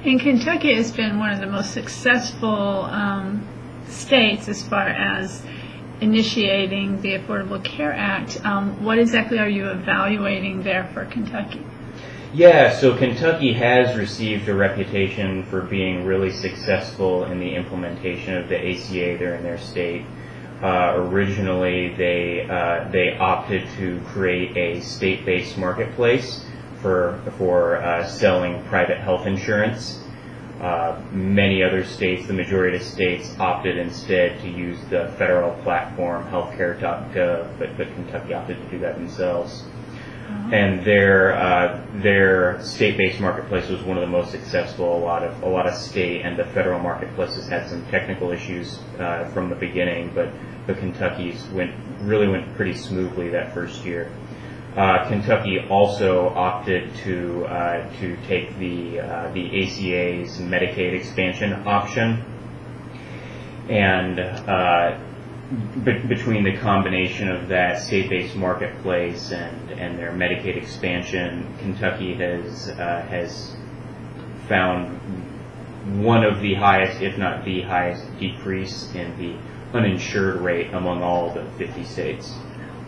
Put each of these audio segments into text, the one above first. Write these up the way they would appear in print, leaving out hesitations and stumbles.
And Kentucky has been one of the most successful states as far as initiating the Affordable Care Act. What exactly are you evaluating there for Kentucky? Yeah, so Kentucky has received a reputation for being really successful in the implementation of the ACA there in their state. Originally, they opted to create a state-based marketplace for selling private health insurance. Many other states, the majority of states, opted instead to use the federal platform healthcare.gov, but Kentucky opted to do that themselves. And their state-based marketplace was one of the most successful. A lot of state and the federal marketplaces had some technical issues from the beginning, but Kentucky's really went pretty smoothly that first year. Kentucky also opted to take the ACA's Medicaid expansion option, and between the combination of that state-based marketplace and their Medicaid expansion, Kentucky has found one of the highest, if not the highest, decrease in the uninsured rate among all the 50 states.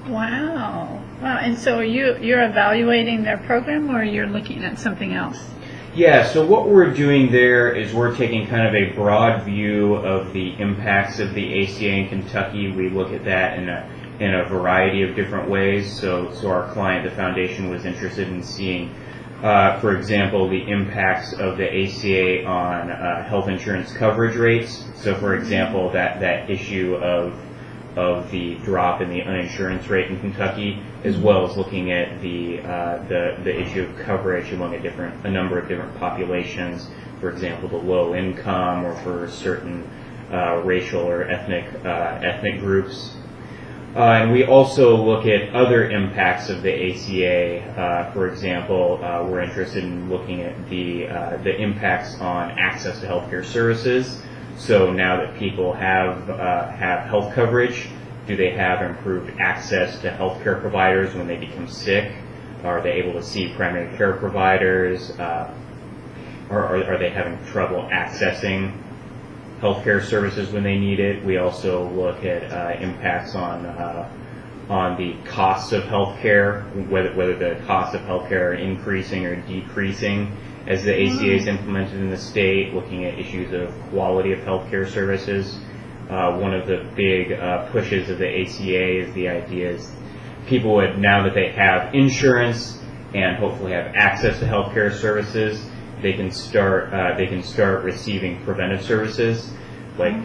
Wow. And so you're evaluating their program, or you're looking at something else? Yeah, so what we're doing there is we're taking kind of a broad view of the impacts of the ACA in Kentucky. We look at that in a variety of different ways. So our client, the foundation, was interested in seeing, for example, the impacts of the ACA on health insurance coverage rates. So, for example, that issue of the drop in the uninsurance rate in Kentucky, as well as looking at the issue of coverage among a number of different populations, for example, the low income or for certain racial or ethnic groups. And we also look at other impacts of the ACA. For example, we're interested in looking at the impacts on access to healthcare services. So now that people have health coverage, do they have improved access to healthcare providers when they become sick? Are they able to see primary care providers? Or are they having trouble accessing healthcare services when they need it? We also look at impacts on the costs of healthcare, whether the costs of healthcare are increasing or decreasing as the ACA is implemented in the state, looking at issues of quality of healthcare services. One of the big pushes of the ACA is the idea is people would, now that they have insurance and hopefully have access to healthcare services, they can start receiving preventive services. Like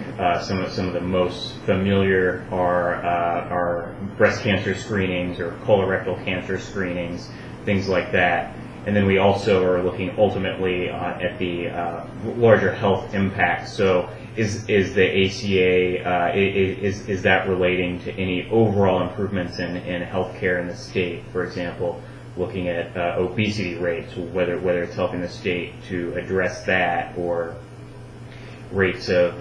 some of the most familiar are breast cancer screenings or colorectal cancer screenings, things like that. And then we also are looking ultimately at the larger health impact. So is the ACA, is that relating to any overall improvements in healthcare in the state? For example, looking at obesity rates, whether it's helping the state to address that, or rates of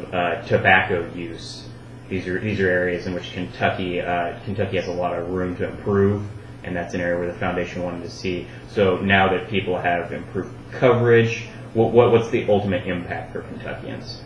tobacco use. These are areas in which Kentucky has a lot of room to improve. And that's an area where the foundation wanted to see. So now that people have improved coverage, what's the ultimate impact for Kentuckians?